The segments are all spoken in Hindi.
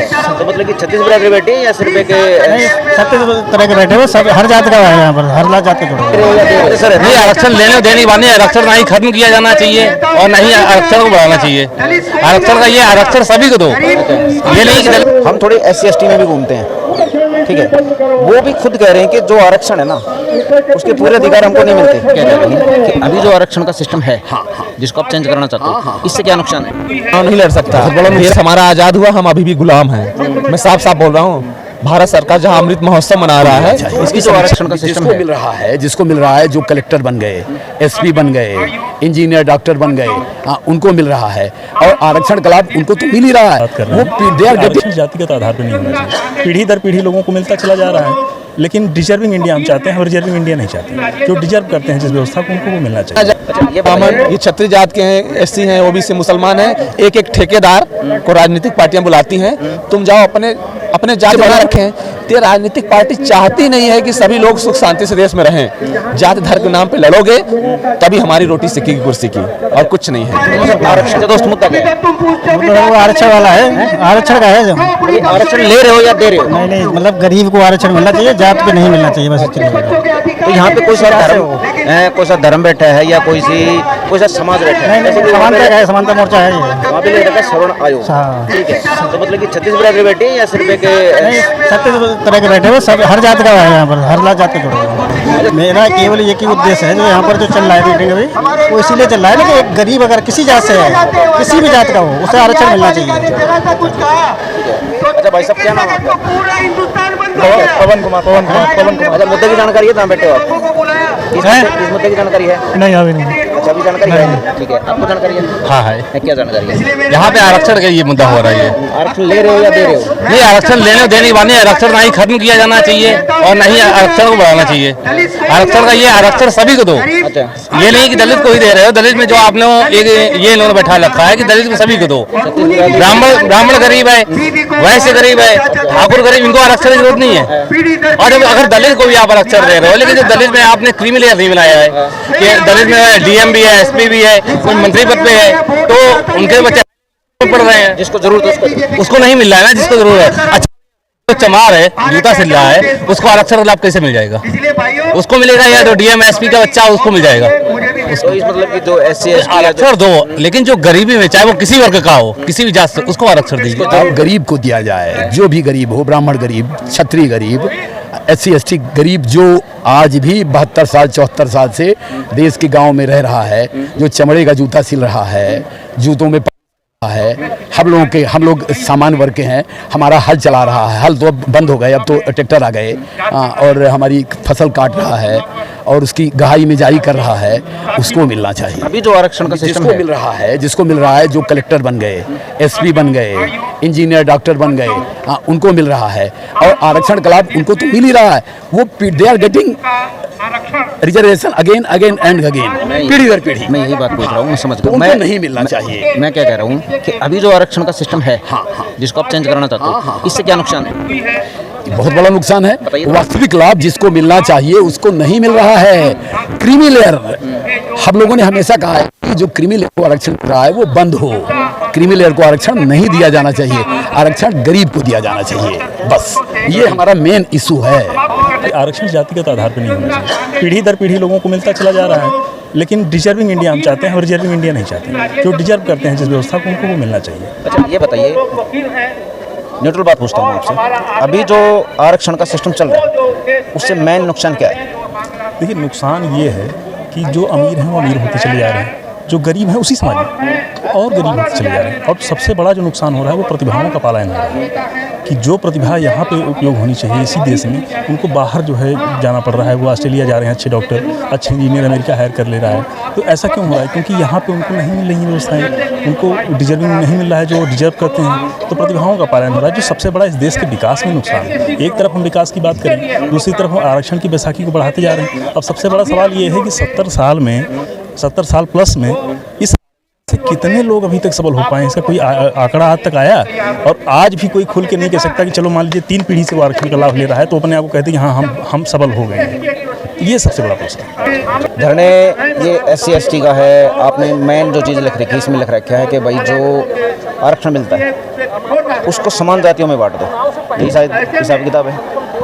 तो मतलब कि 36 तरह के बैठे या सिर्फ एक 36 तरह के बैठे हुए, सब हर जात का है यहाँ पर, हर जात के जुड़े। सर नहीं, आरक्षण लेने देने वाले आरक्षण ना ही खत्म किया जाना चाहिए और ना ही आरक्षण को बढ़ाना चाहिए। आरक्षण का ये आरक्षण सभी को दो, ये नहीं कि हम थोड़े SC ST में भी घूमते हैं, ठीक है, वो भी खुद कह रहे हैं कि जो आरक्षण है ना उसके पूरे अधिकार हमको नहीं मिलते। क्या कह रहे हैं कि अभी जो आरक्षण का सिस्टम है जिसको आप चेंज करना चाहते हो, इससे क्या नुकसान है? नहीं लड़ सकता। देश हमारा आजाद हुआ, हम अभी भी गुलाम हैं। मैं साफ साफ बोल रहा हूँ। भारत सरकार जहां अमृत महोत्सव मना रहा है, इसकी जो आरक्षण का सिस्टम जिसको मिल रहा है, जिसको मिल रहा है, जो कलेक्टर बन गए, SP बन गए, इंजीनियर डॉक्टर बन गए, उनको मिल रहा है और आरक्षण का लाभ उनको तो मिल ही रहा है। वो आरक्षण जातिगत आधार पर नहीं होना चाहिए। पीढ़ी दर पीढ़ी लोगों को मिलता चला जा रहा है, लेकिन डिजर्विंग इंडिया हम चाहते हैं, हम रिजर्विंग इंडिया नहीं चाहते। जो डिजर्व करते हैं जिस व्यवस्था को, उनको वो मिलना चाहिए। ये क्षत्रिय जात के हैं, SC हैं, OBC मुसलमान हैं। एक एक ठेकेदार को राजनीतिक पार्टियां बुलाती हैं, तुम जाओ अपने जात बना रखें। ये राजनीतिक पार्टी चाहती नहीं है कि सभी लोग सुख शांति से देश में रहें। जात धर्म के नाम पे लड़ोगे तभी हमारी रोटी सिकेगी कुर्सी की, और कुछ नहीं है। आरक्षण का दोस्त मुद्दा क्या है? वो आरक्षण वाला है, आरक्षण का है जो आरक्षण ले रहे हो या दे रहे हो? नहीं, मतलब गरीब को आरक्षण मिलना चाहिए, जात पे नहीं मिलना चाहिए, बस इतनी। तो यहाँ पे कोई सा धर्म बैठा है या कोई सा समाज बैठा है? समानता है, समानता मोर्चा है ये। वहाँ पे ले रखा है सवर्ण आयोग, ठीक है। तो मतलब कि 36 तरह के बैठे हैं या सिर्फ एक 36 तरह के बैठे हुए, सब हर जात का है यहाँ पर, हर जात के जुड़े। मेरा केवल एक ही उद्देश्य है जो यहाँ पर जो चल रहा है मीटिंग अभी, वो इसीलिए चल रहा है कि एक गरीब अगर किसी जात से है, किसी भी जात का हो, उसे आरक्षण मिलना चाहिए। अच्छा भाई साहब, क्या नाम है आपका? पवन कुमार। अच्छा, मुद्दे की जानकारी है, कहाँ बैठे हो आप? इस मुद्दे की जानकारी है? नहीं, अभी नहीं। अच्छा, अभी जानकारी है, ठीक है। आपको जानकारी है? हाँ है। क्या जानकारी है? यहाँ पे आरक्षण का ये मुद्दा हो रहा है। आरक्षण ले रहे हो या दे रहे हो? नहीं, आरक्षण लेने देने वाले आरक्षण ना ही खत्म किया जाना चाहिए और ना ही आरक्षण को बढ़ाना चाहिए। आरक्षण का ये आरक्षण सभी को दो। अच्छा, ये नहीं कि दलित को ही दे रहे हो। दलित में जो आपने ये इन्होंने बैठा रखा है कि दलित में सभी को दो। ब्राह्मण गरीब है, वैश्य गरीब है, ठाकुर गरीब, इनको आरक्षण की जरूरत नहीं है। और अगर दलित को भी आप आरक्षण दे रहे हो, लेकिन जो दलित में आपने क्रीमी लेयर नहीं बनाया है कि दलित में DM भी है, SP भी है, कोई मंत्री पद पे है, तो उनके बच्चे पढ़ रहे हैं। जिसको जरूरत है उसको नहीं मिल रहा है ना, जिसको जरूरत है। अच्छा, तो चमार है, जूता सिल रहा है, उसको आरक्षण लाभ कैसे मिल जाएगा? उसको मिलेगा, या जो DM SP का बच्चा उसको मिल जाएगा? उसको इस मतलब कि जो SC ST आरक्षण दो, लेकिन जो गरीबी में, चाहे वो किसी वर्ग का हो, किसी भी जात से, उसको आरक्षण दीजिए। अब गरीब को दिया जाए, जो भी गरीब हो, ब्राह्मण गरीब, क्षत्रिय गरीब, SC ST गरीब, जो आज भी 72 साल 74 साल से देश के गांव में रह रहा है, जो चमड़े का जूता सिल रहा है, जूतों में है, हम लोग सामान्य वर्ग के हैं, हमारा हल चला रहा है। हल तो अब बंद हो गए, अब तो ट्रैक्टर आ गए, और हमारी फसल काट रहा है और उसकी गहाई में जारी कर रहा है, उसको मिलना चाहिए। अभी जो आरक्षण का सिस्टम जिसको मिल रहा है, जो कलेक्टर बन गए, SP बन गए, इंजीनियर डॉक्टर बन गए, उनको मिल रहा है और आरक्षण का लाभ उनको तो मिल ही रहा है। वो they are getting reservation again and again, पीढ़ी दर पीढ़ी। मैं यही बात पूछ रहा हूँ, मैं समझ गया। मैं नहीं मिलना चाहिए। मैं क्या कह रहा हूँ कि अभी जो आरक्षण का सिस्टम है, जिसको आप चेंज करना चाहते हो, इससे क्या नुकसान है? बहुत बड़ा नुकसान है। वास्तविक लाभ जिसको मिलना चाहिए उसको नहीं मिल रहा है। क्रीमी लेयर, हम लोगों ने हमेशा कहा है कि जो क्रीमी लेयर को आरक्षण मिल रहा है वो बंद हो। क्रीमी लेयर को आरक्षण नहीं दिया जाना चाहिए, आरक्षण गरीब को दिया जाना चाहिए। बस ये हमारा मेन इशू है। आरक्षण जातिगत आधार पर नहीं होना चाहिए। पीढ़ी दर पीढ़ी लोगों को मिलता चला जा रहा है, लेकिन डिजर्विंग इंडिया हम चाहते हैं, हम रिजर्विंग इंडिया नहीं चाहते। जो डिजर्व करते हैं जिस व्यवस्था को, उनको वो मिलना चाहिए। अच्छा, ये बताइए, न्यूट्रल बात पूछता हूँ आपसे, अभी जो आरक्षण का सिस्टम चल रहा है उससे मेन नुकसान क्या है? देखिए, नुकसान ये है कि जो अमीर हैं वो अमीर होते चले जा रहे हैं, जो गरीब हैं उसी समाज में और गरीब होते चले जा रहे हैं। और सबसे बड़ा जो नुकसान हो रहा है वो प्रतिभाओं का पलायन हो रहा है कि जो प्रतिभा यहाँ पे उपयोग होनी चाहिए इसी देश में, उनको बाहर जो है जाना पड़ रहा है। वो ऑस्ट्रेलिया जा रहे हैं, अच्छे डॉक्टर, अच्छे इंजीनियर अमेरिका हायर कर ले रहा है। तो ऐसा क्यों हो रहा है? क्योंकि यहाँ पे उनको नहीं मिल रही व्यवस्थाएं, उनको डिजर्विंग नहीं मिल रहा है जो डिजर्व करते हैं। तो प्रतिभाओं का पलायन हो रहा है, जो सबसे बड़ा इस देश के विकास में नुकसान है। एक तरफ हम विकास की बात करें, दूसरी तरफ हम आरक्षण की बैसाखी को बढ़ाते जा रहे हैं। अब सबसे बड़ा सवाल ये है कि 70 साल प्लस में इस कितने लोग अभी तक सबल हो पाए, इसका कोई आंकड़ा आज तक आया? और आज भी कोई खुल के नहीं कह सकता कि चलो मान लीजिए 3 पीढ़ी से वो आरक्षण का लाभ ले रहा है तो अपने आप को कहते हैं कि हाँ हम सबल हो गए हैं। ये सबसे बड़ा प्रश्न है। धरने ये SC ST का है, आपने मेन जो चीज़ लिख रखी है इसमें लिख रखा है कि भाई जो आरक्षण मिलता है उसको समान जातियों में बांट दो, यही शायद हिसाब किताब है।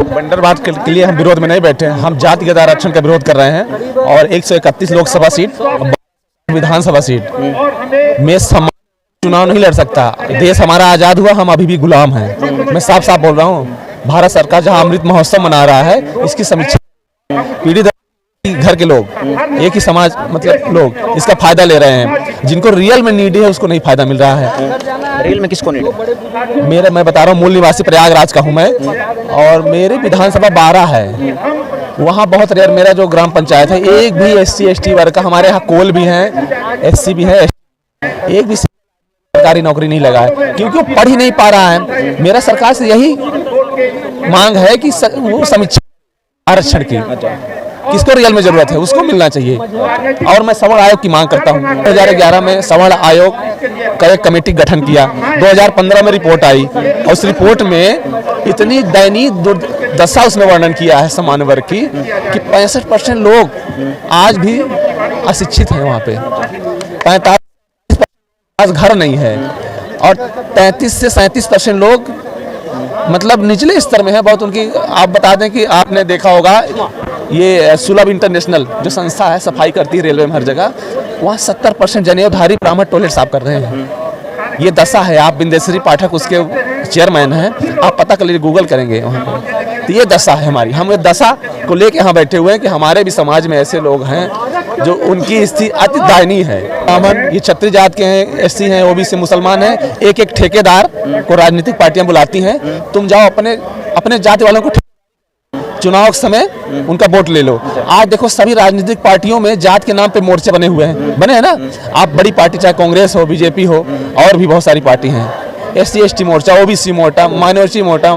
बंदरबांट के लिए हम विरोध में नहीं बैठे हैं, हम जातिगत आरक्षण का विरोध कर रहे हैं। और 131 लोकसभा सीट, विधानसभा सीट में समान चुनाव नहीं लड़ सकता। देश हमारा आज़ाद हुआ, हम अभी भी गुलाम हैं। मैं साफ साफ बोल रहा हूँ। भारत सरकार जहाँ अमृत महोत्सव मना रहा है, इसकी समीक्षा पीढ़ी घर के लोग, एक ही समाज मतलब लोग इसका फायदा ले रहे हैं। जिनको रियल में नीड है उसको नहीं फायदा मिल रहा है। रियल में किसको नीड? मैं बता रहा हूँ, मूल निवासी प्रयागराज का हूँ मैं, और मेरी विधानसभा 12 है। वहाँ बहुत रेयर, मेरा जो ग्राम पंचायत है, एक भी SC ST वर्ग का, हमारे यहाँ कोल भी हैं, SC भी है, एक भी सरकारी नौकरी नहीं लगा है, क्योंकि वो पढ़ ही नहीं पा रहा है। मेरा सरकार से यही मांग है कि वो समीक्षा आरक्षण की, किसको रियल में जरूरत है उसको मिलना चाहिए। और मैं सवर्ण आयोग की मांग करता हूँ। 2011 में सवर्ण आयोग का एक कमेटी गठन किया, 2015 में रिपोर्ट आई, और उस रिपोर्ट में इतनी दयनीय दुर्दशा उसमें वर्णन किया है सामान्य वर्ग की कि 65% लोग आज भी अशिक्षित हैं। वहाँ पे 45% घर नहीं है, और 33 से 37% लोग मतलब निचले स्तर में है बहुत उनकी। आप बता दें कि आपने देखा होगा ये सुलभ इंटरनेशनल जो संस्था है, सफाई करती है रेलवे में हर जगह, वहाँ 70% जनेऊधारी ब्राह्मण टॉयलेट साफ कर रहे हैं। ये दशा है। आप बिंदेश्वरी पाठक उसके चेयरमैन हैं, आप पता कर लीजिए, गूगल करेंगे वहाँ पर। तो ये दशा है हमारी। हम ये दशा को लेके यहाँ बैठे हुए हैं कि हमारे भी समाज में ऐसे लोग हैं जो उनकी स्थिति अति दयनीय है। ब्राह्मण, ये क्षत्रिय जात के हैं, SC हैं, OBC मुसलमान हैं। एक एक ठेकेदार को राजनीतिक पार्टियां बुलाती हैं, तुम जाओ अपने जाति वालों को चुनाव के समय उनका वोट ले लो। आज देखो सभी राजनीतिक पार्टियों में जात के नाम पे मोर्चे बने हुए हैं, बने हैं ना। आप बड़ी पार्टी चाहे कांग्रेस हो, BJP हो, और भी बहुत सारी पार्टी हैं, SC ST मोर्चा, OBC मोर्चा, माइनॉरिटी मोर्चा,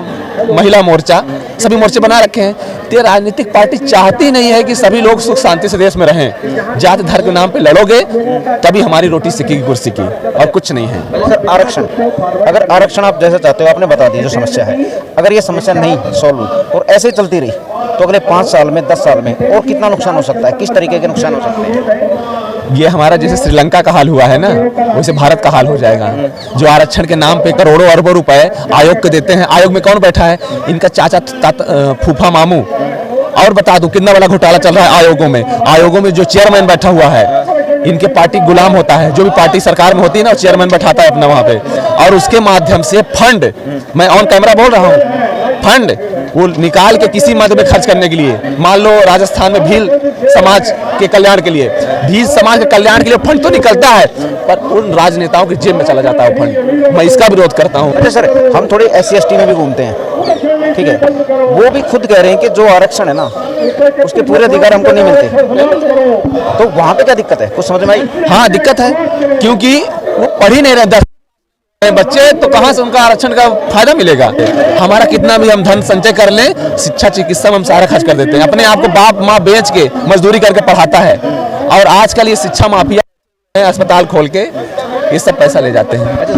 महिला मोर्चा, सभी मोर्चे बना रखे हैं। तो राजनीतिक पार्टी चाहती नहीं है कि सभी लोग सुख शांति से देश में रहें। जाति धर्म के नाम पे लड़ोगे तभी हमारी रोटी सिकेगी कुर्सी की, और कुछ नहीं है। सर, आरक्षण, अगर आरक्षण आप जैसे चाहते हो, आपने बता दी जो समस्या है, अगर ये समस्या नहीं सॉल्व हुई और ऐसे ही चलती रही तो अगले 5 साल में, 10 साल में और कितना नुकसान हो सकता है? किस तरीके के नुकसान हो सकते हैं? ये हमारा जैसे श्रीलंका का हाल हुआ है ना, वैसे भारत का हाल हो जाएगा। जो आरक्षण के नाम पे करोड़ों अरबों रुपए आयोग को देते हैं। आयोग में कौन बैठा है? इनका चाचा, फूफा, मामू। और बता दूं कितना बड़ा घोटाला चल रहा है आयोगों में। आयोगों में जो चेयरमैन बैठा हुआ है, इनके पार्टी गुलाम होता है। जो भी पार्टी सरकार में होती है ना, चेयरमैन बैठाता है अपना वहाँ पे, और उसके माध्यम से फंड, मैं ऑन कैमरा बोल रहा हूँ, फंड वो निकाल के किसी मद में खर्च करने के लिए, मान लो राजस्थान में भील समाज के कल्याण के लिए, भील समाज के कल्याण के लिए फंड तो निकलता है, पर उन राजनेताओं के जेब में चला जाता है फंड। मैं इसका विरोध करता हूँ। अच्छा सर, हम थोड़े SC ST में भी घूमते हैं, ठीक है, वो भी खुद कह रहे हैं कि जो आरक्षण है ना, उसके पूरे अधिकार हमको नहीं मिलते। तो वहाँ पे क्या दिक्कत है, कुछ समझ में आई? हाँ दिक्कत है, क्योंकि वो पढ़ ही नहीं रहे। 10 बच्चे तो कहाँ से उनका आरक्षण का फायदा मिलेगा? हमारा कितना भी हम धन संचय कर लें, शिक्षा चिकित्सा में हम सारा खर्च कर देते हैं। अपने आप को बाप माँ बेच के मजदूरी करके पढ़ाता है, और आजकल ये शिक्षा माफिया अस्पताल खोल के ये सब पैसा ले जाते हैं।